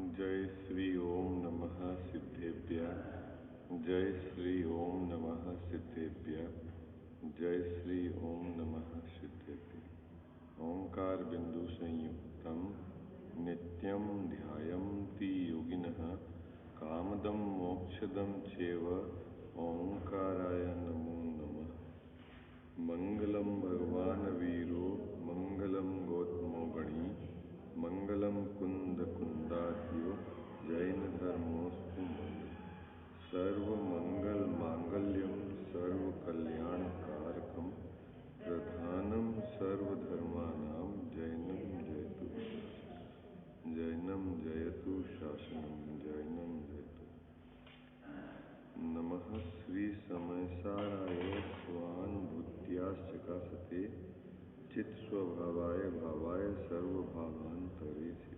जय श्री ओम नमः सिद्धेभ्य। जय श्री ओम नमः सिद्धेभ्य। जय श्री ओम नमः सिद्धेभ्य। ओंकार बिंदु संयुक्तम नित्यं ध्यायन्ति योगिनः कामदं मोक्षदं चैव ओंकाराय नमो नमः। मंगलम भगवान वीरो मंगलम गौतमो गणी मंगलम कुंद कुंदाध्यो जैन धर्मोस्तु मंगल। सर्व मंगल मांगल्यम सर्व कल्याण कारकम प्रधानम सर्वधर्मानां जैनम जयतु शासनम जैनम जयतु। नमः श्री समयसाराय स्वानुभूत्याश्चकासते चित् स्वभावाय भावाय सर्वभावांतरे से।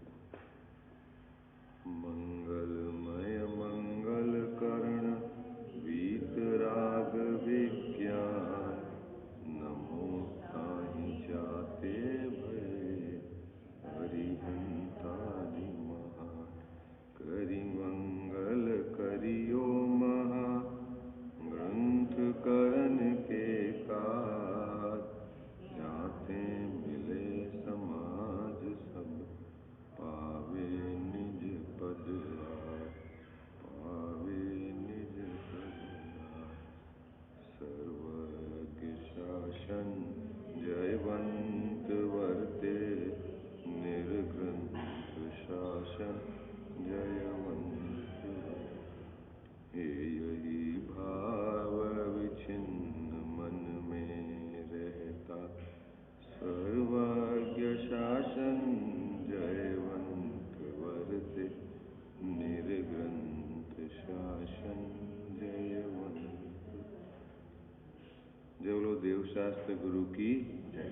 मंगलमय मंगल कर्ण वीतराग विज्ञान नमो ताहि जाते भय हरिहंतादि महान। करि मंगल करियो महा ग्रंथ करण के काज जाते मिले समाज सब पावे निज पद राज पावे निज पद राज। सर्वज्ञ शासन जयवंत वर्ते निर्ग्रंथ शासन जयवंत हे यही भाव विचिन्न मन में रहता सर्वज्ञ शासन जयवंत वर्ते निर्ग्रंथ शासन जयवंत। जय बोलो देवशास्त्र गुरु की जय।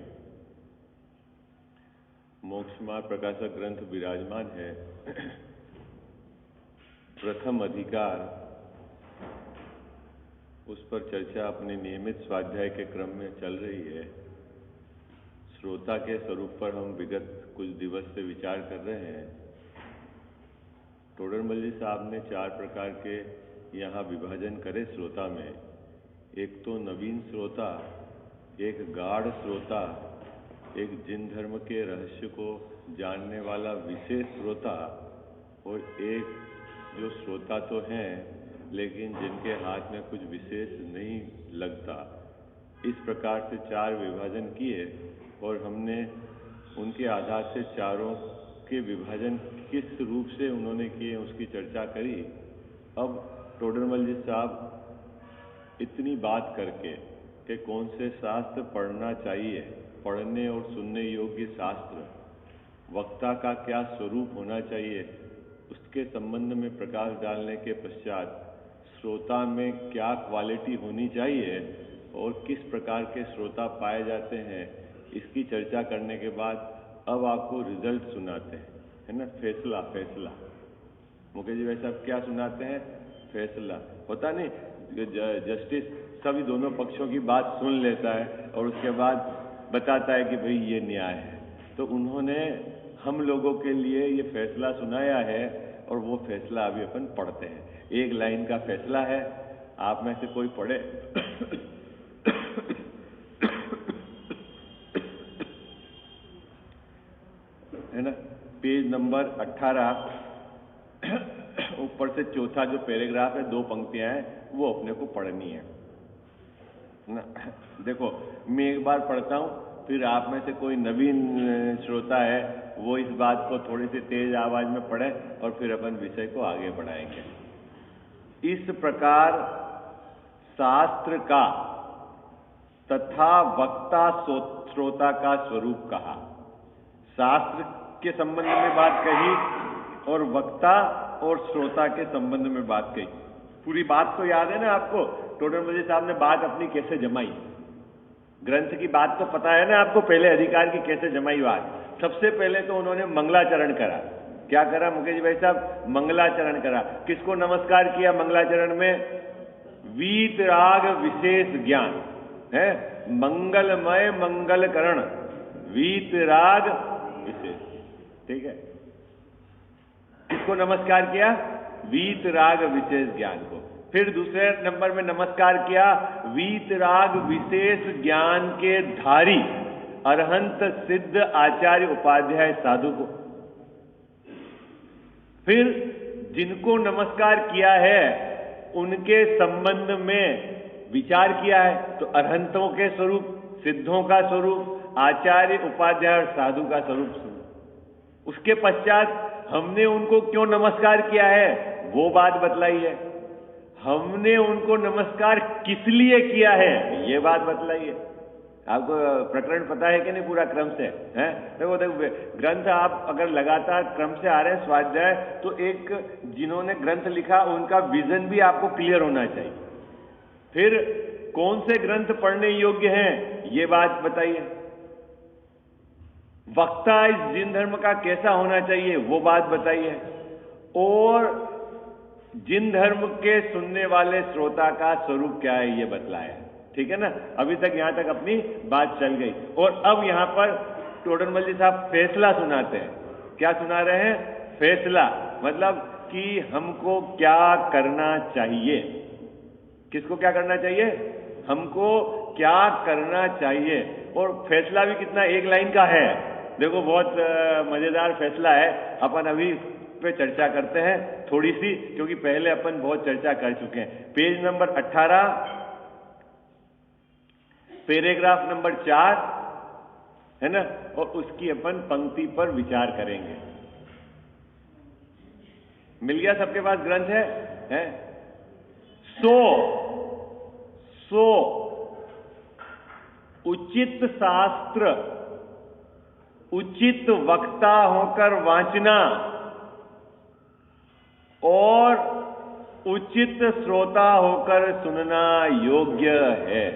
मोक्ष मार्ग प्रकाशक ग्रंथ विराजमान है। प्रथम अधिकार उस पर चर्चा अपने नियमित स्वाध्याय के क्रम में चल रही है। श्रोता के स्वरूप पर हम विगत कुछ दिवस से विचार कर रहे हैं। टोडरमल जी साहब ने 4 प्रकार के यहाँ विभाजन करे श्रोता में। एक तो नवीन श्रोता, एक गाढ़ श्रोता, एक जिन धर्म के रहस्य को जानने वाला विशेष श्रोता, और एक जो श्रोता तो हैं लेकिन जिनके हाथ में कुछ विशेष नहीं लगता। इस प्रकार से 4 विभाजन किए और हमने उनके आधार से चारों के विभाजन किस रूप से उन्होंने किए उसकी चर्चा करी। अब टोडरमल जी साहब इतनी बात करके कि कौन से शास्त्र पढ़ना चाहिए, पढ़ने और सुनने योग्य शास्त्र, वक्ता का क्या स्वरूप होना चाहिए, उसके संबंध में प्रकाश डालने के पश्चात श्रोता में क्या क्वालिटी होनी चाहिए और किस प्रकार के श्रोता पाए जाते हैं, इसकी चर्चा करने के बाद अब आपको रिजल्ट सुनाते हैं, है ना। फैसला मुकेश जी भाई साहब क्या सुनाते हैं? फैसला। होता नहीं जस्टिस सभी दोनों पक्षों की बात सुन लेता है और उसके बाद बताता है कि भाई ये न्याय है। तो उन्होंने हम लोगों के लिए ये फैसला सुनाया है और वो फैसला अभी अपन पढ़ते हैं। एक लाइन का फैसला है, आप में से कोई पढ़े? है ना, पेज नंबर 18 ऊपर से चौथा जो पैराग्राफ है, 2 पंक्तियां हैं, वो अपने को पढ़नी है ना। देखो मैं एक बार पढ़ता हूं, फिर आप में से कोई नवीन श्रोता है वो इस बात को थोड़ी सी तेज आवाज में पढ़े और फिर अपन विषय को आगे बढ़ाएंगे। इस प्रकार शास्त्र का तथा वक्ता श्रोता का स्वरूप कहा। शास्त्र के संबंध में बात कही और वक्ता और श्रोता के संबंध में बात कही। पूरी बात तो याद है ना आपको? टोडरमल जी साहब ने बात अपनी कैसे जमाई, ग्रंथ की बात तो पता है ना आपको, पहले अधिकार की कैसे जमाई बात। सबसे पहले तो उन्होंने मंगलाचरण करा। क्या करा मुकेश भाई साहब? मंगलाचरण करा। किसको नमस्कार किया मंगलाचरण में? वीतराग विशेष ज्ञान है, मंगलमय मंगल करण वीतराग विशेष। ठीक है, किसको नमस्कार किया? वीतराग विशेष ज्ञान को। फिर दूसरे नंबर में नमस्कार किया वीतराग विशेष ज्ञान के धारी अरहंत सिद्ध आचार्य उपाध्याय साधु को। फिर जिनको नमस्कार किया है उनके संबंध में विचार किया है, तो अरहंतों के स्वरूप, सिद्धों का स्वरूप, आचार्य उपाध्याय और साधु का स्वरूप। उसके पश्चात हमने उनको क्यों नमस्कार किया है वो बात बतलाई है। हमने उनको नमस्कार किस लिए किया है ये बात बतलाई है। आपको प्रकरण पता है कि नहीं पूरा क्रम से? हैं देखो ग्रंथ आप अगर लगातार क्रम से आ रहे हैं स्वाध्याय, तो एक जिन्होंने ग्रंथ लिखा उनका विजन भी आपको क्लियर होना चाहिए। फिर कौन से ग्रंथ पढ़ने योग्य हैं ये बात बताइए। वक्ता इस जिन धर्म का कैसा होना चाहिए वो बात बताइए, और जिन धर्म के सुनने वाले श्रोता का स्वरूप क्या है ये बतलाया। ठीक है ना? अभी तक यहां तक अपनी बात चल गई। और अब यहां पर टोडरमल जी साहब फैसला सुनाते हैं। क्या सुना रहे हैं? फैसला, मतलब कि हमको क्या करना चाहिए। किसको क्या करना चाहिए? हमको क्या करना चाहिए। और फैसला भी कितना, एक लाइन का है। देखो बहुत मजेदार फैसला है। अपन अभी पे चर्चा करते हैं थोड़ी सी, क्योंकि पहले अपन बहुत चर्चा कर चुके हैं। पेज नंबर 18, पैराग्राफ नंबर 4 है ना, और उसकी अपन पंक्ति पर विचार करेंगे। मिल गया सबके पास ग्रंथ है? सो उचित शास्त्र उचित वक्ता होकर वांचना और उचित श्रोता होकर सुनना योग्य है।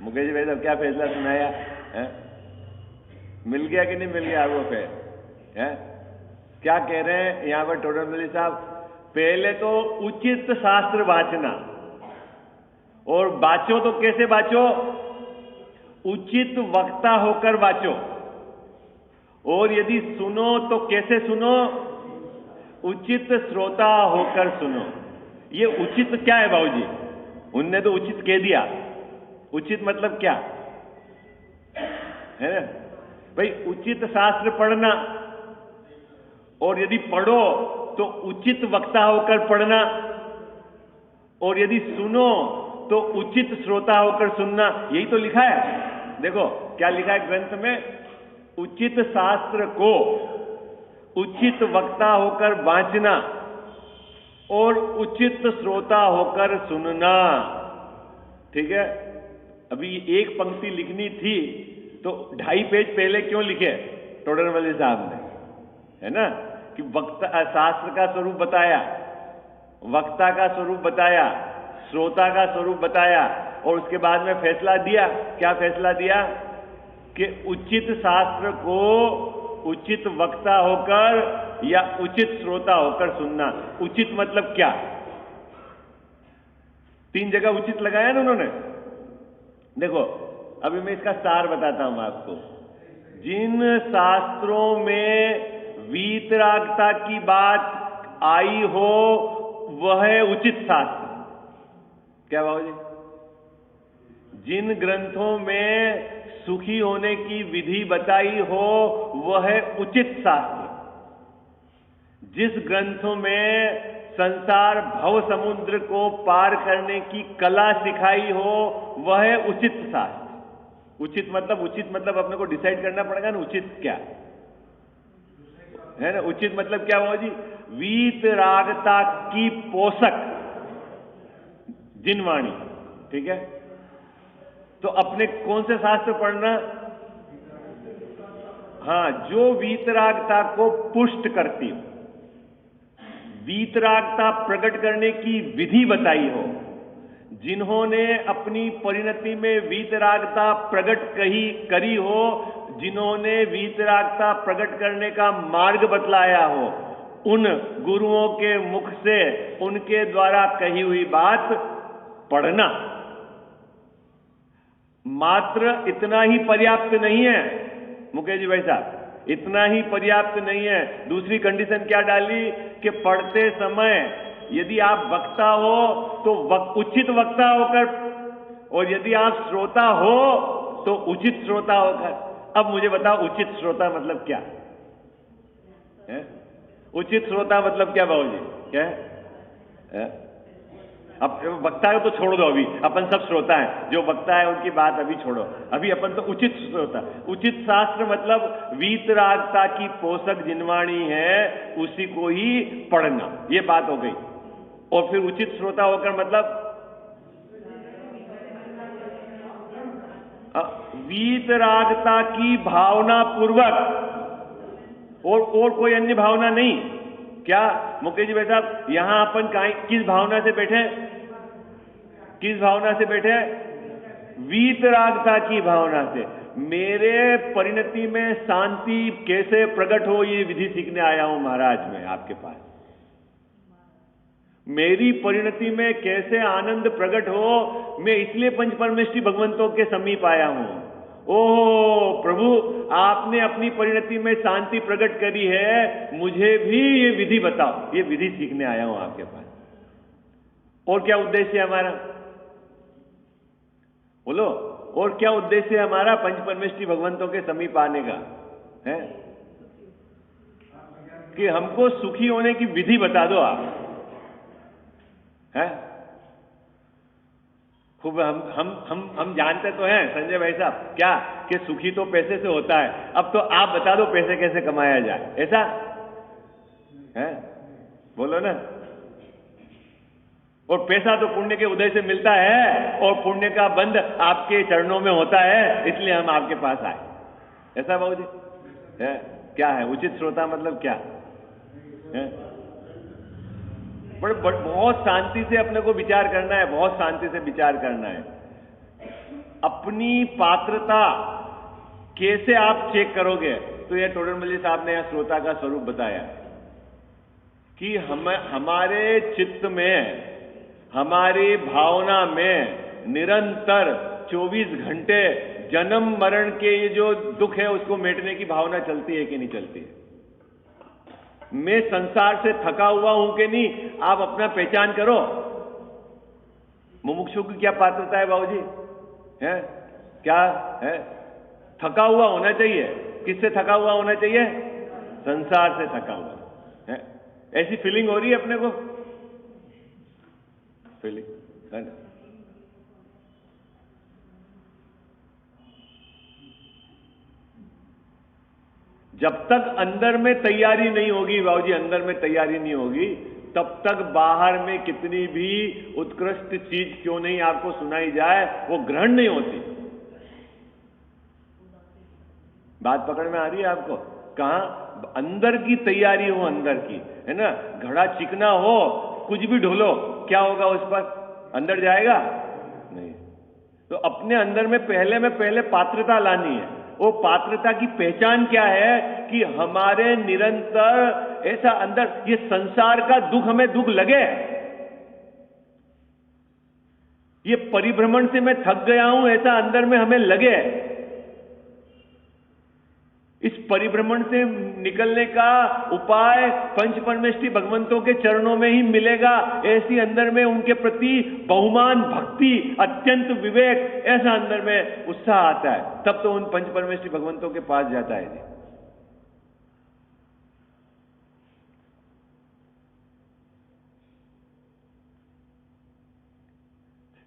मुकेश भाई साहब क्या फैसला सुनाया है? मिल गया कि नहीं मिल गया आपको? फिर है क्या कह रहे हैं यहां पर टोडरमल साहब? पहले तो उचित शास्त्र वाचना, और बाचो तो कैसे बाचो? उचित वक्ता होकर बाचो। और यदि सुनो तो कैसे सुनो? उचित श्रोता होकर सुनो। ये उचित क्या है बाबूजी? उनने तो उचित कह दिया। उचित मतलब क्या है भाई? उचित शास्त्र पढ़ना, और यदि पढ़ो तो उचित वक्ता होकर पढ़ना, और यदि सुनो तो उचित श्रोता होकर सुनना। यही तो लिखा है। देखो क्या लिखा है ग्रंथ में? उचित शास्त्र को उचित वक्ता होकर वांचना और उचित श्रोता होकर सुनना। ठीक है? अभी एक पंक्ति लिखनी थी तो 2.5 पेज पहले क्यों लिखे टोडरमल साहब ने? है ना, कि वक्ता शास्त्र का स्वरूप बताया, वक्ता का स्वरूप बताया, श्रोता का स्वरूप बताया, और उसके बाद में फैसला दिया। क्या फैसला दिया? कि उचित शास्त्र को उचित वक्ता होकर या उचित श्रोता होकर सुनना। उचित मतलब क्या? 3 जगह उचित लगाया ना उन्होंने। देखो अभी मैं इसका सार बताता हूं आपको। जिन शास्त्रों में वीतरागता की बात आई हो वह है उचित शास्त्र। क्या बाबू जी? जिन ग्रंथों में सुखी होने की विधि बताई हो वह है उचित शास्त्र। जिस ग्रंथों में संसार भव समुद्र को पार करने की कला सिखाई हो वह है उचित शास्त्र। उचित मतलब अपने को डिसाइड करना पड़ेगा ना उचित क्या है ना। उचित मतलब क्या हुआ जी? वीतरागता की पोषक जिनवाणी। ठीक है? तो अपने कौन से शास्त्र पढ़ना? हाँ, जो वीतरागता को पुष्ट करती हो, वीतरागता प्रकट करने की विधि बताई हो, जिन्होंने अपनी परिणति में वीतरागता प्रकट करी हो, जिन्होंने वीतरागता प्रकट करने का मार्ग बतलाया हो, उन गुरुओं के मुख से उनके द्वारा कही हुई बात पढ़ना। मात्र इतना ही पर्याप्त नहीं है मुकेश जी भाई साहब। इतना ही पर्याप्त नहीं है, दूसरी कंडीशन क्या डाली कि पढ़ते समय यदि आप वक्ता हो तो उचित वक्ता होकर, और यदि आप श्रोता हो तो उचित श्रोता होकर। अब मुझे बताओ उचित श्रोता मतलब क्या है? उचित श्रोता मतलब क्या बाबूजी? क्या है? अब वक्ता है तो छोड़ दो, अभी अपन सब श्रोता हैं, जो वक्ता है उनकी बात अभी छोड़ो, अभी अपन तो उचित श्रोता। उचित शास्त्र मतलब वीतरागता की पोषक जिनवाणी है उसी को ही पढ़ना, ये बात हो गई। और फिर उचित श्रोता होकर मतलब वीतरागता की भावना पूर्वक, और कोई अन्य भावना नहीं। क्या मुकेश जी भाई साहब, यहां अपन किस भावना से बैठे? किस भावना से बैठे? वीतरागता की भावना से। मेरे परिणति में शांति कैसे प्रकट हो, ये विधि सीखने आया हूं महाराज मैं आपके पास। मेरी परिणति में कैसे आनंद प्रकट हो, मैं इसलिए पंच परमेष्ठी भगवंतों के समीप आया हूं। ओह प्रभु, आपने अपनी परिणति में शांति प्रकट करी है, मुझे भी ये विधि बताओ। ये विधि सीखने आया हूं आपके पास। और क्या उद्देश्य है हमारा? बोलो, और क्या उद्देश्य है हमारा पंच परमेष्ठी भगवंतों के समीप आने का? है कि हमको सुखी होने की विधि बता दो आप। है खूब हम जानते तो हैं संजय भाई साहब क्या कि सुखी तो पैसे से होता है। अब तो आप बता दो पैसे कैसे कमाया जाए, ऐसा है? बोलो ना। और पैसा तो पुण्य के उदय से मिलता है, और पुण्य का बंध आपके चरणों में होता है, इसलिए हम आपके पास आए। ऐसा बाबू जी है? क्या है उचित श्रोता मतलब? क्या है? बहुत शांति से अपने को विचार करना है, बहुत शांति से विचार करना है। अपनी पात्रता कैसे आप चेक करोगे? तो यह टोडरमल्ली साहब ने यह श्रोता का स्वरूप बताया कि हमारे चित्त में, हमारी भावना में निरंतर 24 घंटे जन्म मरण के ये जो दुख है उसको मिटने की भावना चलती है कि नहीं चलती है? मैं संसार से थका हुआ हूं कि नहीं, आप अपना पहचान करो। मुमुक्षु की क्या पात्रता है बाबूजी? है क्या है? थका हुआ होना चाहिए। किससे थका हुआ होना चाहिए? संसार से थका हुआ है। ऐसी फीलिंग हो रही है अपने को? फीलिंग है ना? जब तक अंदर में तैयारी नहीं होगी बाबूजी, अंदर में तैयारी नहीं होगी, तब तक बाहर में कितनी भी उत्कृष्ट चीज क्यों नहीं आपको सुनाई जाए, वो ग्रहण नहीं होती। बात पकड़ में आ रही है आपको? कहां अंदर की तैयारी हो, अंदर की, है ना? घड़ा चिकना हो, कुछ भी ढोलो, क्या होगा उस पर? अंदर जाएगा नहीं। तो अपने अंदर में पहले पात्रता लानी है। वो पात्रता की पहचान क्या है कि हमारे निरंतर ऐसा अंदर, ये संसार का दुख हमें दुख लगे, ये परिभ्रमण से मैं थक गया हूं ऐसा अंदर में हमें लगे, इस परिभ्रमण से निकलने का उपाय पंच परमेष्ठी भगवंतों के चरणों में ही मिलेगा। ऐसी अंदर में उनके प्रति बहुमान भक्ति, अत्यंत विवेक, ऐसा अंदर में उत्साह आता है, तब तो उन पंच परमेष्ठी भगवंतों के पास जाता है।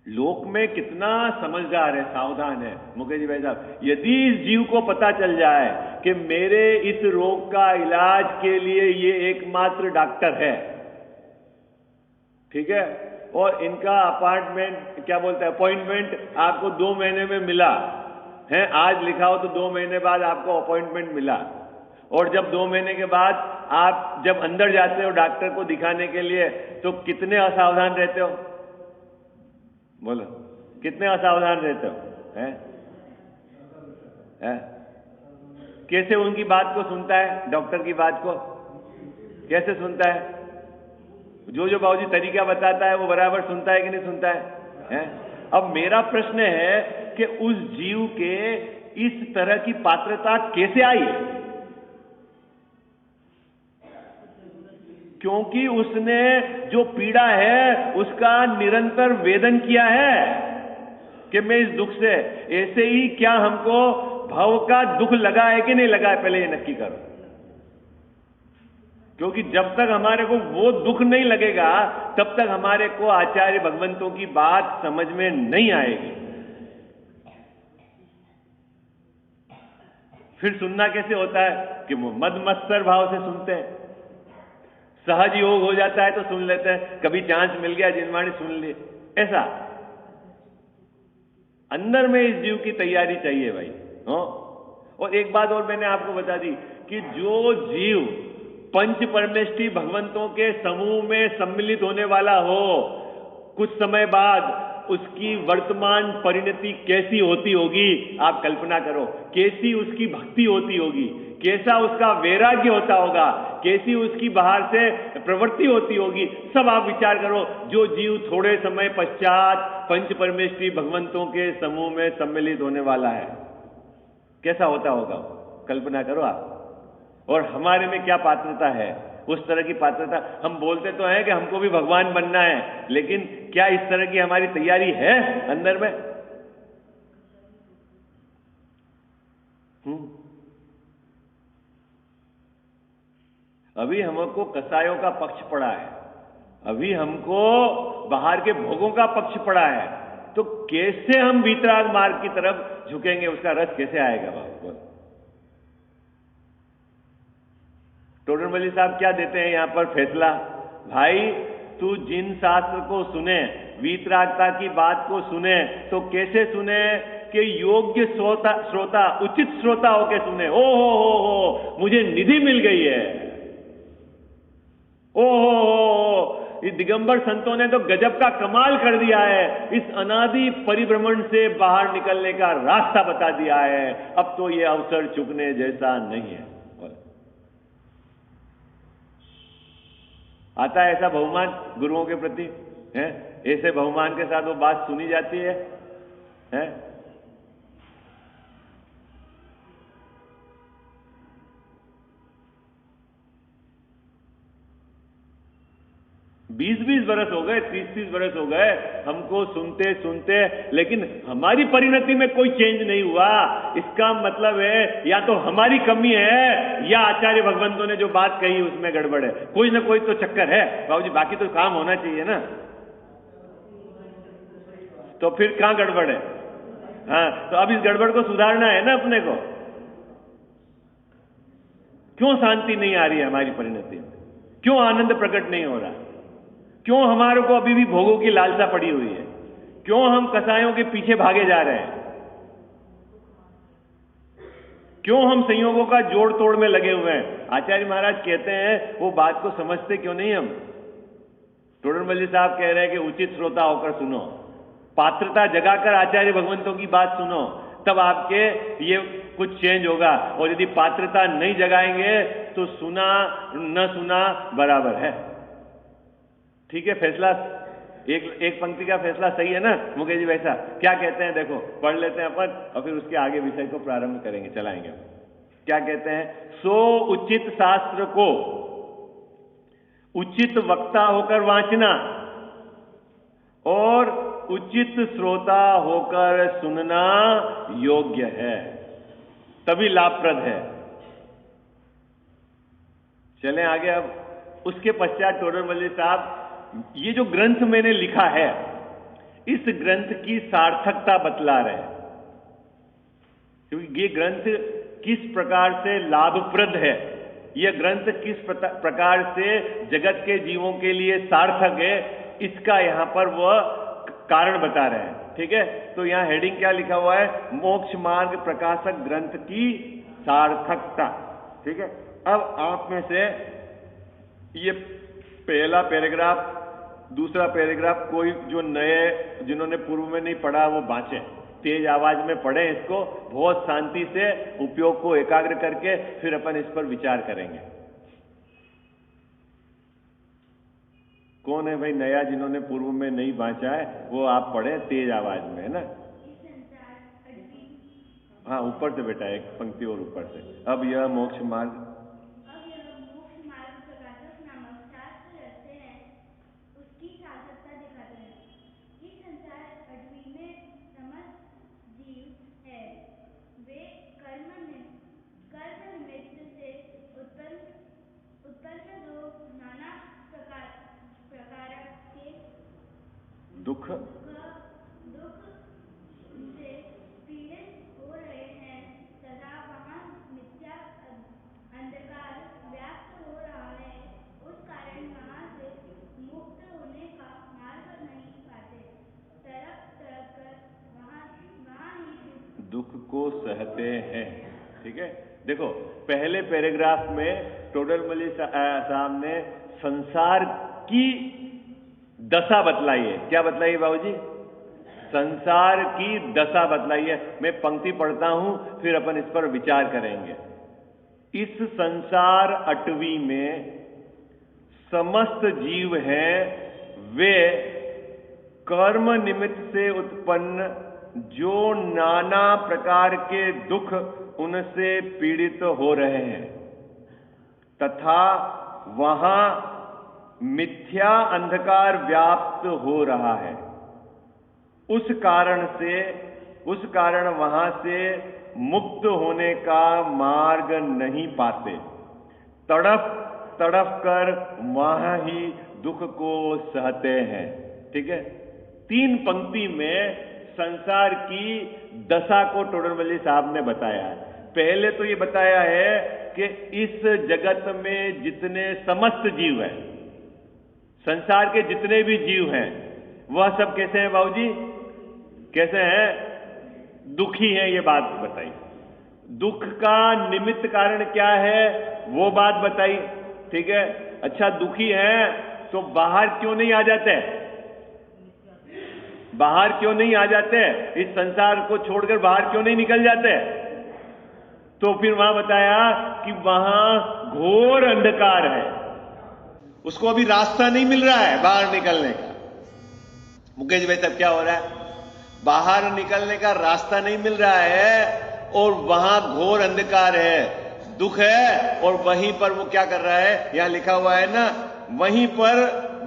लोक में कितना समझदार है, सावधान है मुकेश जी भाई साहब। यदि इस जीव को पता चल जाए कि मेरे इस रोग का इलाज के लिए ये एकमात्र डॉक्टर है, ठीक है, और इनका अपार्टमेंट क्या बोलते हैं अपॉइंटमेंट आपको 2 महीने में मिला है, आज लिखा हो तो 2 महीने बाद आपको अपॉइंटमेंट मिला, और जब 2 महीने के बाद आप जब अंदर जाते हो डॉक्टर को दिखाने के लिए तो कितने असावधान रहते हो? बोलो, कितने असावधान रहते हो? हैं? कैसे उनकी बात को सुनता है? डॉक्टर की बात को कैसे सुनता है? जो जो बाबूजी तरीका बताता है वो बराबर सुनता है कि नहीं सुनता है? अब मेरा प्रश्न है कि उस जीव के इस तरह की पात्रता कैसे आई है? क्योंकि उसने जो पीड़ा है उसका निरंतर वेदन किया है कि मैं इस दुख से। ऐसे ही क्या हमको भव का दुख लगा है कि नहीं लगा है, पहले ये नक्की करो। क्योंकि जब तक हमारे को वो दुख नहीं लगेगा तब तक हमारे को आचार्य भगवंतों की बात समझ में नहीं आएगी। फिर सुनना कैसे होता है कि वो मदमत्सर भाव से सुनते हैं, सहज योग हो जाता है तो सुन लेते हैं, कभी चांस मिल गया जिनवाणी सुन ली, ऐसा अंदर में इस जीव की तैयारी चाहिए भाई। हो और एक बात और मैंने आपको बता दी कि जो जीव पंच परमेष्टि भगवंतों के समूह में सम्मिलित होने वाला हो, कुछ समय बाद उसकी वर्तमान परिणति कैसी होती होगी आप कल्पना करो। कैसी उसकी भक्ति होती होगी, कैसा उसका वैराग्य होता होगा, कैसी उसकी बाहर से प्रवृत्ति होती होगी, सब आप विचार करो। जो जीव थोड़े समय पश्चात पंच परमेष्टि भगवंतों के समूह में सम्मिलित होने वाला है, कैसा होता होगा, कल्पना करो आप। और हमारे में क्या पात्रता है, उस तरह की पात्रता। हम बोलते तो हैं कि हमको भी भगवान बनना है, लेकिन क्या इस तरह की हमारी तैयारी है अंदर में? अभी हमको कसायों का पक्ष पड़ा है, अभी हमको बाहर के भोगों का पक्ष पड़ा है, तो कैसे हम वीतराग मार्ग की तरफ झुकेंगे, उसका रस कैसे आएगा बाबू? टोडरमल्ली साहब क्या देते हैं यहां पर फैसला, भाई तू जिन शास्त्र को सुने, वीतरागता की बात को सुने, तो कैसे सुने कि योग्य श्रोता उचित श्रोता होके सुने। ओ हो मुझे निधि मिल गई है, ओ हो इस दिगंबर संतों ने तो गजब का कमाल कर दिया है, इस अनादि परिभ्रमण से बाहर निकलने का रास्ता बता दिया है, अब तो ये अवसर चुकने जैसा नहीं है। आता है ऐसा बहुमान गुरुओं के प्रति, है ऐसे बहुमान के साथ वो बात सुनी जाती है, हैं? 20-20 बरस हो गए, 30-30 बरस हो गए हमको सुनते सुनते, लेकिन हमारी परिणति में कोई चेंज नहीं हुआ। इसका मतलब है या तो हमारी कमी है या आचार्य भगवंतों ने जो बात कही उसमें गड़बड़ है, कोई ना कोई तो चक्कर है बाबूजी, बाकी तो काम होना चाहिए ना। तो फिर कहां गड़बड़ है? हाँ, तो अब इस गड़बड़ को सुधारना है ना अपने को। क्यों शांति नहीं आ रही है हमारी परिणति में? क्यों आनंद प्रकट नहीं हो रहा? क्यों हमारे को अभी भी भोगों की लालसा पड़ी हुई है? क्यों हम कसायों के पीछे भागे जा रहे हैं? क्यों हम संयोगों का जोड़ तोड़ में लगे हुए हैं? आचार्य महाराज कहते हैं वो बात को समझते क्यों नहीं हम? टोडरमल्ली साहब कह रहे हैं कि उचित श्रोता होकर सुनो, पात्रता जगाकर आचार्य भगवंतों की बात सुनो, तब आपके ये कुछ चेंज होगा। और यदि पात्रता नहीं जगाएंगे तो सुना न सुना बराबर है। ठीक है, फैसला एक पंक्ति का फैसला सही है ना मुकेश जी? वैसा क्या कहते हैं देखो, पढ़ लेते हैं अपन और फिर उसके आगे विषय को प्रारंभ करेंगे, चलाएंगे। क्या कहते हैं? सो उचित शास्त्र को उचित वक्ता होकर वांचना और उचित श्रोता होकर सुनना योग्य है, तभी लाभप्रद है। चलें आगे। अब उसके पश्चात टोडरमल्ली साहब ये जो ग्रंथ मैंने लिखा है, इस ग्रंथ की सार्थकता बतला रहे हैं, क्योंकि ये ग्रंथ किस प्रकार से लाभप्रद है, यह ग्रंथ किस प्रकार से जगत के जीवों के लिए सार्थक है, इसका यहां पर वह कारण बता रहे हैं। ठीक है, तो यहां हेडिंग क्या लिखा हुआ है? मोक्ष मार्ग प्रकाशक ग्रंथ की सार्थकता। ठीक है, अब आप में से ये पहला पैराग्राफ, दूसरा पैराग्राफ कोई जो नए जिन्होंने पूर्व में नहीं पढ़ा वो बांचे, तेज आवाज में पढ़े इसको, बहुत शांति से उपयोग को एकाग्र करके फिर अपन इस पर विचार करेंगे। कौन है भाई नया जिन्होंने पूर्व में नहीं बांचा है? वो आप पढ़े तेज आवाज में, है ना? हाँ, ऊपर से बेटा, एक पंक्ति और ऊपर से। अब यह मोक्ष मार्ग उत्पन्न दो नाना प्रकार के दुख दुख से पीड़ित हो रहे हैं तथा वहाँ मिथ्या अंधकार व्याप्त हो रहा है, उस कारण वहाँ से मुक्त होने का मार्ग नहीं पाते, तड़प तड़प कर वहाँ ही दुख को सहते हैं। ठीक है, देखो पहले पैराग्राफ में टोडरमल साहब ने संसार की दशा बतलाई है। क्या बतलाई है बाबूजी? संसार की दशा बतलाई है। मैं पंक्ति पढ़ता हूं, फिर अपन इस पर विचार करेंगे। इस संसार अटवी में समस्त जीव हैं, वे कर्म निमित्त से उत्पन्न जो नाना प्रकार के दुख उनसे पीड़ित हो रहे हैं तथा वहां मिथ्या अंधकार व्याप्त हो रहा है, उस कारण वहां से मुक्त होने का मार्ग नहीं पाते, तड़प तड़प कर वहां ही दुख को सहते हैं। ठीक है, 3 पंक्ति में संसार की दशा को टोडरमल साहब ने बताया है। पहले तो ये बताया है कि इस जगत में जितने समस्त जीव हैं, संसार के जितने भी जीव हैं, वह सब कैसे हैं बाबूजी? कैसे हैं? दुखी हैं, ये बात बताई। दुख का निमित्त कारण क्या है वो बात बताई। ठीक है, अच्छा दुखी हैं तो बाहर क्यों नहीं आ जाते? बाहर क्यों नहीं आ जाते? इस संसार को छोड़कर बाहर क्यों नहीं निकल जाते? तो फिर वहां बताया कि वहां घोर अंधकार है, उसको अभी रास्ता नहीं मिल रहा है बाहर निकलने का। मुकेश भाई साहब क्या हो रहा है? बाहर निकलने का रास्ता नहीं मिल रहा है और वहां घोर अंधकार है, दुख है, और वहीं पर वो क्या कर रहा है, यहां लिखा हुआ है ना, वहीं पर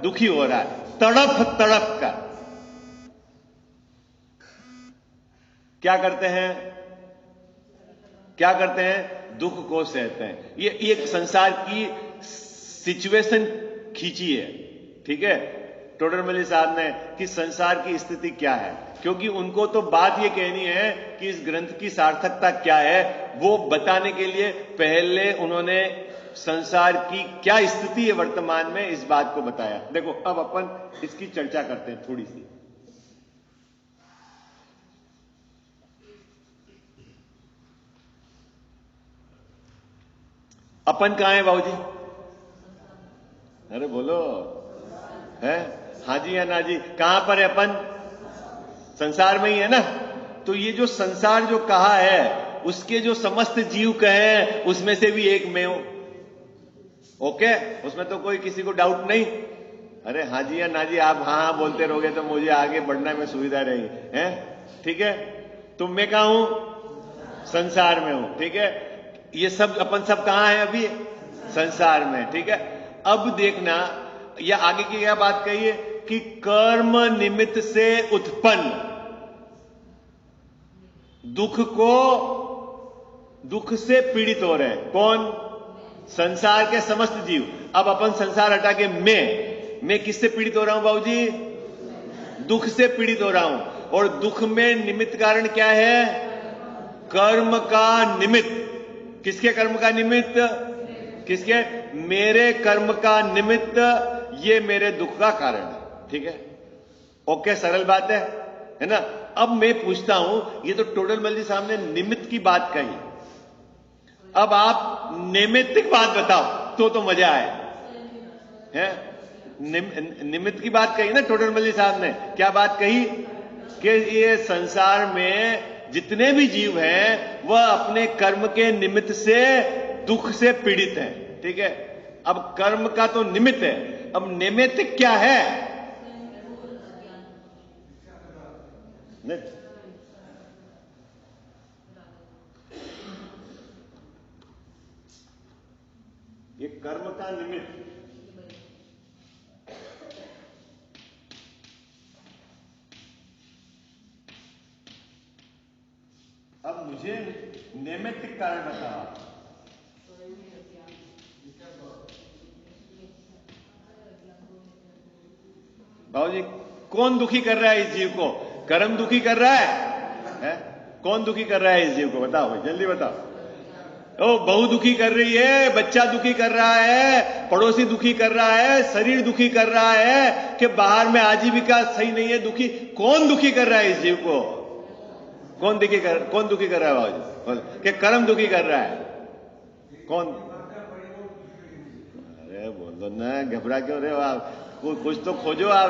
दुखी हो रहा है, तड़प तड़प कर। क्या करते हैं? क्या करते हैं? दुख को सहते हैं। ये एक संसार की सिचुएशन खींची है। ठीक है, टोडरमल साहब ने कि संसार की स्थिति क्या है, क्योंकि उनको तो बात ये कहनी है कि इस ग्रंथ की सार्थकता क्या है, वो बताने के लिए पहले उन्होंने संसार की क्या स्थिति है वर्तमान में, इस बात को बताया। देखो अब अपन इसकी चर्चा करते हैं थोड़ी सी। अपन कहां है बाबूजी? अरे बोलो, है? हाँ जी या ना जी? कहां पर है अपन? संसार में ही है ना। तो ये जो संसार जो कहा है, उसके जो समस्त जीव कहे उसमें से भी एक मैं हूं। ओके, उसमें तो कोई किसी को डाउट नहीं। अरे हाँ जी या ना जी? आप हाँ हाँ बोलते रहोगे तो मुझे आगे बढ़ने में सुविधा रहेगी, है? ठीक है, तो मैं कहां हूं? संसार में हूं। ठीक है, ये सब अपन सब कहां है अभी? संसार में। ठीक है, अब देखना या आगे की क्या बात कही है कि कर्म निमित्त से उत्पन्न दुख से पीड़ित हो रहे हैं। कौन? संसार के समस्त जीव। अब अपन संसार हटा के मैं किससे पीड़ित हो रहा हूं बाबूजी? दुख से पीड़ित हो रहा हूं। और दुख में निमित्त कारण क्या है? कर्म का निमित्त। किसके कर्म का निमित्त? किसके? मेरे कर्म का निमित्त, ये मेरे दुख का कारण है। ठीक है, ओके, सरल बात है ना। अब मैं पूछता हूं, ये तो टोडरमल साहब ने निमित्त की बात कही, अब आप नैमित्तिक बात बताओ तो मजा आए, है? निमित्त की बात कही ना टोडरमल साहब ने। क्या बात कही? कि ये संसार में जितने भी जीव हैं वह अपने कर्म के निमित्त से दुख से पीड़ित हैं। ठीक है, अब कर्म का तो निमित्त है, अब नैमित्तिक क्या है? ये कर्म का निमित्त। अब मुझे नैमित्तिक कारण बताओ। बाबूजी कौन दुखी कर रहा है इस जीव को? कर्म दुखी कर रहा है? कौन दुखी कर रहा है इस जीव को? बताओ भाई, जल्दी बताओ। ओ, बहू दुखी कर रही है, बच्चा दुखी कर रहा है, पड़ोसी दुखी कर रहा है, शरीर दुखी कर रहा है कि बाहर में आजीविका सही नहीं है, दुखी। कौन दुखी कर रहा है इस जीव को? कौन दुखी कर रहा है बाबूजी? कि कर्म दुखी कर रहा है? कौन? अरे बोलो ना, घबरा क्यों रहे हो आप? कुछ तो खोजो आप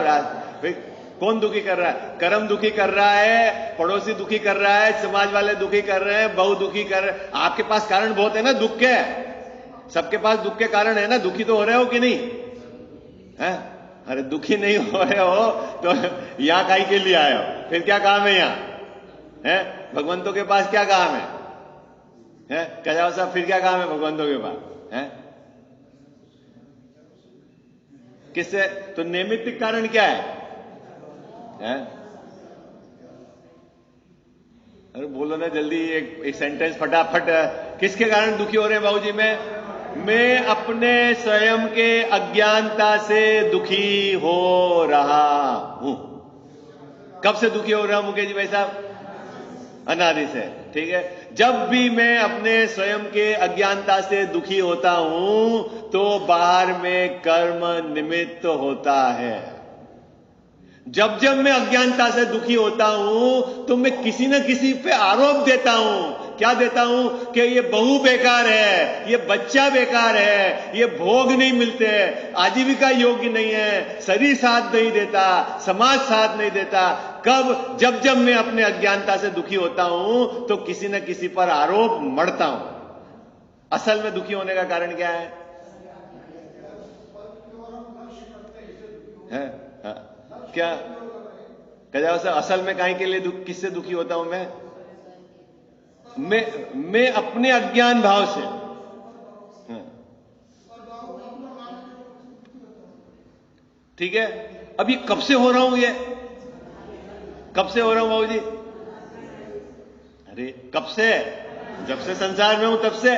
भाई। कौन दुखी कर रहा है? कर्म दुखी कर रहा है, पड़ोसी दुखी कर रहा है, समाज वाले दुखी कर रहे हैं, बहू दुखी कर रहे हैं। आपके पास कारण बहुत है ना दुख के, सबके पास दुख के कारण है ना। दुखी तो हो रहे हो कि नहीं है? अरे दुखी नहीं हो रहे हो तो यहां काहे के लिए आए हो? फिर क्या काम है यहां? है भगवंतों के पास क्या काम है? कजाओ साहब, फिर क्या काम है भगवंतों के पास? है किससे? तो नैमित्तिक कारण क्या है? अरे बोलो ना जल्दी, एक सेंटेंस फटाफट। किसके कारण दुखी हो रहे हैं बाबूजी? मैं अपने स्वयं के अज्ञानता से दुखी हो रहा हूं। कब से दुखी हो रहा हूं मुकेश जी भाई साहब? अनादि से। ठीक है, जब भी मैं अपने स्वयं के अज्ञानता से दुखी होता हूं तो बाहर में कर्म निमित्त होता है। जब जब मैं अज्ञानता से दुखी होता हूं तो मैं किसी न किसी पे आरोप देता हूं। क्या देता हूं? कि ये बहू बेकार है, ये बच्चा बेकार है, ये भोग नहीं मिलते, आजीविका योग्य नहीं है, शरीर साथ नहीं देता, समाज साथ नहीं देता। कब? जब जब मैं अपने अज्ञानता से दुखी होता हूं तो किसी न किसी पर आरोप मढ़ता हूं। असल में दुखी होने का कारण क्या है? क्या कह सर? असल में काहे के लिए किससे दुखी होता हूं मैं अपने अज्ञान भाव से। ठीक है, अब ये कब से हो रहा हूं? ये कब से हो रहा हूं बाबूजी? अरे कब से? जब से संसार में हूं तब से।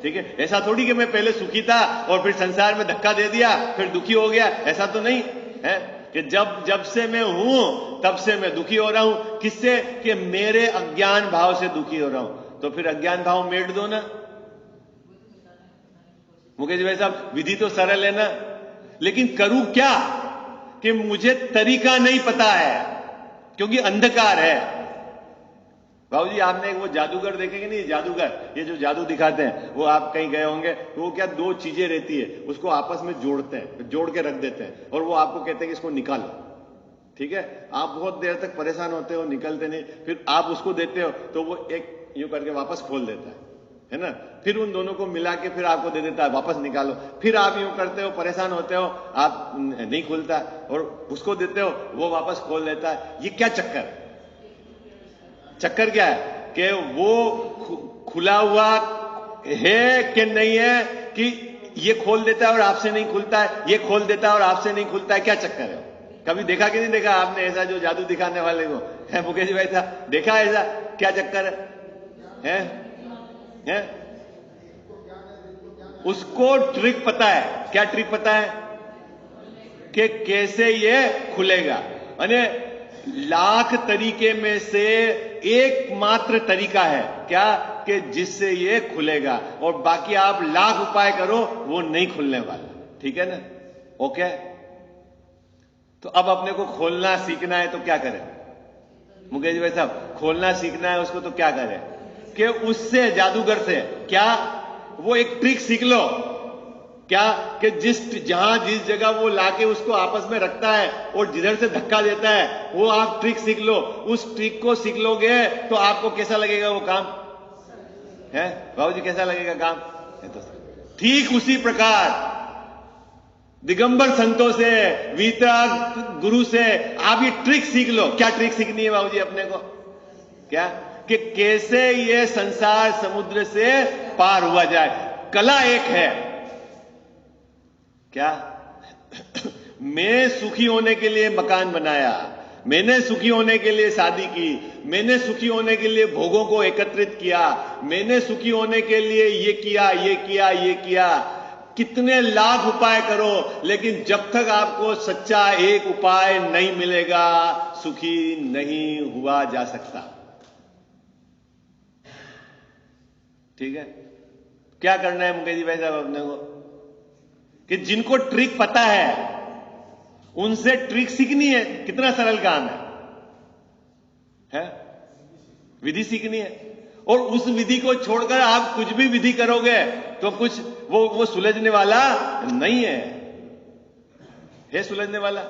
ठीक है, ऐसा थोड़ी कि मैं पहले सुखी था और फिर संसार में धक्का दे दिया फिर दुखी हो गया, ऐसा तो नहीं है कि जब से मैं हूं तब से मैं दुखी हो रहा हूं। किससे? कि मेरे अज्ञान भाव से दुखी हो रहा हूं। तो फिर अज्ञान भाव मेट दो ना मुकेश भाई साहब। विधि तो सरल है ना, लेकिन करूं क्या? कि मुझे तरीका नहीं पता है क्योंकि अंधकार है। बाबूजी आपने वो जादूगर देखेंगे नहीं? जादूगर ये जो जादू दिखाते हैं, वो आप कहीं गए होंगे तो वो क्या दो चीजें रहती है, उसको आपस में जोड़ते हैं, जोड़ के रख देते हैं और वो आपको कहते हैं कि इसको निकालो। ठीक है, आप बहुत देर तक परेशान होते हो, निकलते नहीं, फिर आप उसको देते हो तो वो एक यूं करके वापस खोल देता है ना। फिर उन दोनों को मिला के फिर आपको दे देता है, वापस निकालो। फिर आप यूं करते हो, परेशान होते हो, आप नहीं खुलता और उसको देते हो, वो वापस खोल देता है। ये क्या चक्कर? चक्कर क्या है? कि वो खुला हुआ है कि नहीं है, कि ये खोल देता है और आपसे नहीं खुलता है, ये खोल देता है और आपसे नहीं खुलता है। क्या चक्कर है? कभी देखा कि नहीं देखा आपने ऐसा, जो जादू दिखाने वाले को है मुकेश भाई साहब? देखा ऐसा? क्या चक्कर है? उसको ट्रिक पता है। क्या ट्रिक पता है? कि कैसे ये खुलेगा। अने लाख तरीके में से एकमात्र तरीका है क्या? कि जिससे ये खुलेगा, और बाकी आप लाख उपाय करो वो नहीं खुलने वाला। ठीक है ना? ओके, तो अब अपने को खोलना सीखना है तो क्या करें मुकेश भाई साहब? खोलना सीखना है उसको तो क्या करें? कि उससे, जादूगर से क्या, वो एक ट्रिक सीख लो। क्या? कि जिस जगह वो लाके उसको आपस में रखता है और जिधर से धक्का देता है, वो आप ट्रिक सीख लो। उस ट्रिक को सीख लोगे तो आपको कैसा लगेगा वो काम? है बाबूजी, कैसा लगेगा काम? तो ठीक उसी प्रकार दिगंबर संतों से, वीतराग गुरु से आप ये ट्रिक सीख लो। क्या ट्रिक सीखनी है बाबूजी अपने को? क्या? कि कैसे ये संसार समुद्र से पार हुआ जाए। कला एक है। क्या? मैं सुखी होने के लिए मकान बनाया, मैंने सुखी होने के लिए शादी की, मैंने सुखी होने के लिए भोगों को एकत्रित किया, मैंने सुखी होने के लिए ये किया, ये किया, ये किया। कितने लाख उपाय करो, लेकिन जब तक आपको सच्चा एक उपाय नहीं मिलेगा, सुखी नहीं हुआ जा सकता। ठीक है, क्या करना है मुकेश जी भाई साहब अपने को, कि जिनको ट्रिक पता है उनसे ट्रिक सीखनी है। कितना सरल काम है? विधि सीखनी है, और उस विधि को छोड़कर आप कुछ भी विधि करोगे तो कुछ वो सुलझने वाला नहीं है सुलझने वाला।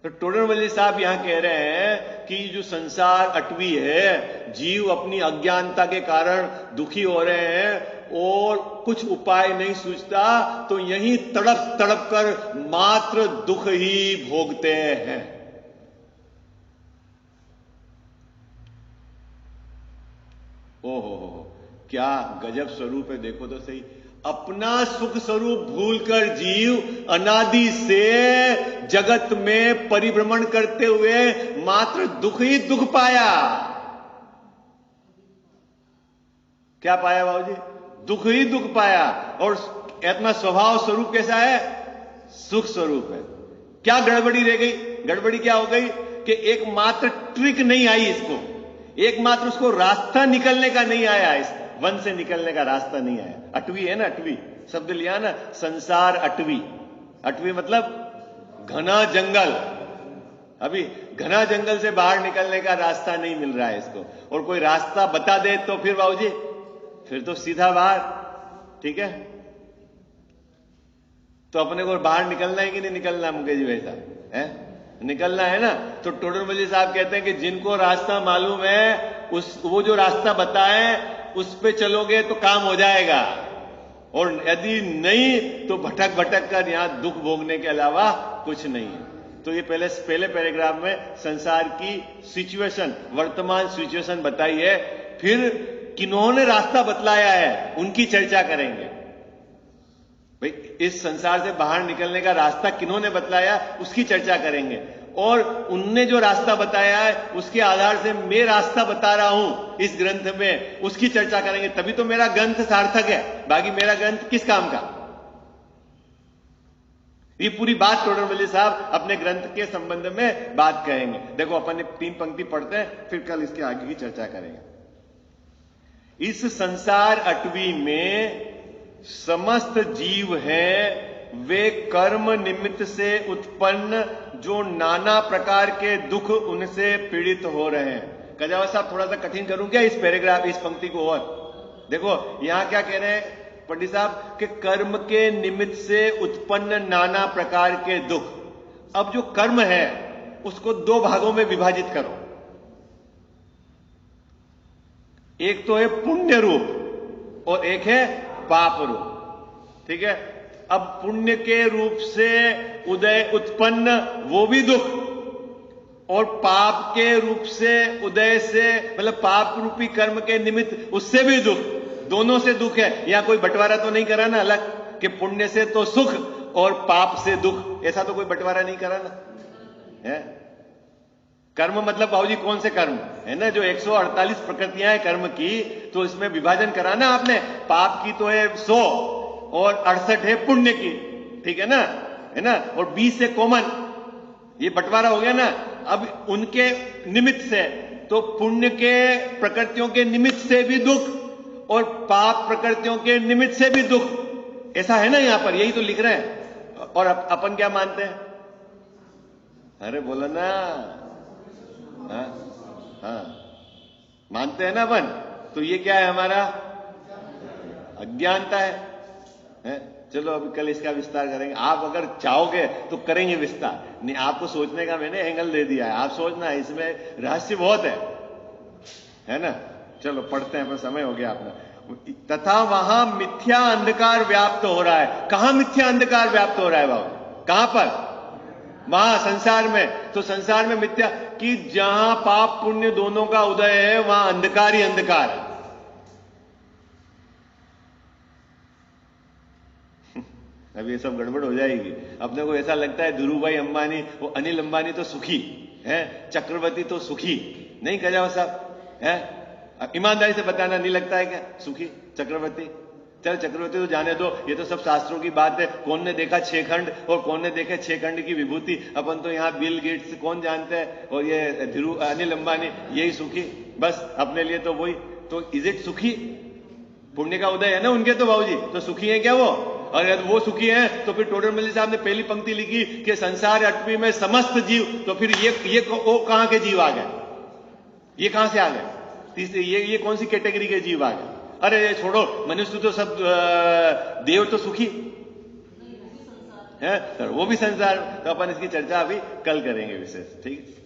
तो टोडरमल साहब यहां कह रहे हैं कि जो संसार अटवी है, जीव अपनी अज्ञानता के कारण दुखी हो रहे हैं और कुछ उपाय नहीं सूझता, तो यही तड़प तड़प कर मात्र दुख ही भोगते हैं। ओहो, क्या गजब स्वरूप है, देखो तो सही। अपना सुख स्वरूप भूलकर जीव अनादि से जगत में परिभ्रमण करते हुए मात्र दुख ही दुख पाया। क्या पाया बाबूजी? दुख ही दुख पाया। और अपना स्वभाव स्वरूप कैसा है? सुख स्वरूप है। क्या गड़बड़ी रह गई? गड़बड़ी क्या हो गई कि एकमात्र ट्रिक नहीं आई इसको, एकमात्र उसको रास्ता निकलने का नहीं आया, इस वन से निकलने का रास्ता नहीं आया। अटवी है ना, अटवी शब्द लिया ना, संसार अटवी। अटवी मतलब घना जंगल। अभी घना जंगल से बाहर निकलने का रास्ता नहीं मिल रहा है इसको, और कोई रास्ता बता दे तो फिर बाबूजी फिर तो सीधा बाहर। ठीक है, तो अपने को बाहर निकलना है कि नहीं निकलना मुकेश जी भाई साहब? है निकलना है ना। तो टोडरमल साहब कहते हैं कि जिनको रास्ता मालूम है वो जो रास्ता बताए उस पे चलोगे तो काम हो जाएगा, और यदि नहीं तो भटक भटक कर यहां दुख भोगने के अलावा कुछ नहीं है। तो ये पहले पैराग्राफ में संसार की सिचुएशन, वर्तमान सिचुएशन बताई है। फिर किन्होंने रास्ता बतलाया है उनकी चर्चा करेंगे। भाई इस संसार से बाहर निकलने का रास्ता किन्होंने बतलाया उसकी चर्चा करेंगे, और उनने जो रास्ता बताया है उसके आधार से मैं रास्ता बता रहा हूं इस ग्रंथ में, उसकी चर्चा करेंगे। तभी तो मेरा ग्रंथ सार्थक है, बाकी मेरा ग्रंथ किस काम का? ये पूरी बात टोडरमल साहब अपने ग्रंथ के संबंध में बात कहेंगे। देखो अपन 3 पंक्ति पढ़ते हैं, फिर कल इसके आगे की चर्चा करेंगे। इस संसार अटवी में समस्त जीव हैं, वे कर्म निमित्त से उत्पन्न जो नाना प्रकार के दुख उनसे पीड़ित हो रहे हैं। कजावा साहब थोड़ा सा कठिन करूं क्या इस पैराग्राफ, इस पंक्ति को? और देखो यहां क्या कह रहे हैं पंडित साहब कि कर्म के निमित्त से उत्पन्न नाना प्रकार के दुख। अब जो कर्म है उसको 2 भागों में विभाजित करो। एक तो है पुण्य रूप और एक है पाप रूप। ठीक है, अब पुण्य के रूप से उदय उत्पन्न वो भी दुख, और पाप के रूप से उदय से मतलब पाप रूपी कर्म के निमित्त उससे भी दुख। दोनों से दुख है, यहां कोई बंटवारा तो नहीं करा ना अलग कि पुण्य से तो सुख और पाप से दुख, ऐसा तो कोई बंटवारा नहीं करा ना है। कर्म मतलब बाबूजी कौन से कर्म है ना, जो 148 प्रकृतियां हैं कर्म की, तो इसमें विभाजन करा ना आपने। पाप की तो है 100 और 68 है पुण्य की। ठीक है ना, और 20 से कॉमन, ये बंटवारा हो गया ना। अब उनके निमित्त से तो पुण्य के प्रकृतियों के निमित्त से भी दुख और पाप प्रकृतियों के निमित्त से भी दुख, ऐसा है ना यहां पर, यही तो लिख रहे हैं। और अपन क्या मानते हैं? अरे बोलो ना, हाँ मानते हैं ना अपन। तो ये क्या है? हमारा अज्ञानता है? चलो अभी कल इसका विस्तार करेंगे। आप अगर चाहोगे तो करेंगे विस्तार, नहीं आपको सोचने का मैंने एंगल दे दिया है, आप सोचना, इसमें रहस्य बहुत है ना। चलो पढ़ते हैं, पर समय हो गया अपना। तथा वहां मिथ्या अंधकार व्याप्त हो रहा है। कहां मिथ्या अंधकार व्याप्त हो रहा है बाबू? कहां पर? वहां संसार में। तो संसार में मिथ्या कि जहां पाप पुण्य दोनों का उदय है वहां अंधकार ही अंधकार है। अब ये सब गड़बड़ हो जाएगी। अपने को ऐसा लगता है धीरू भाई अंबानी, वो अनिल अंबानी तो सुखी है, चक्रवर्ती तो सुखी नहीं। कजावा साहब है, ईमानदारी से बताना, नहीं लगता है क्या सुखी चक्रवर्ती? चल चक्रवर्ती तो जाने दो, ये तो सब शास्त्रों की बात है, कौन ने देखा 6 खंड और कौन ने देखे 6 खंड की विभूति, अपन तो यहाँ बिल गेट्स कौन जानते हैं और ये अनिल अंबानी, यही सुखी, बस अपने लिए तो वही, तो इज इट सुखी? पुण्य का उदय है ना उनके तो बाबूजी, तो सुखी है क्या वो? और यदि वो सुखी है तो फिर टोडरमल्ली साहब ने पहली पंक्ति लिखी कि संसार अटवी में समस्त जीव, तो फिर ये वो कहां के जीव आ गए? ये कहां से आ गए? तीसरे ये कौन सी कैटेगरी के जीव आ गए? अरे छोड़ो, मनुष्य तो सब देव तो सुखी है, वो भी संसार, तो अपन इसकी चर्चा अभी कल करेंगे विशेष, ठीक है।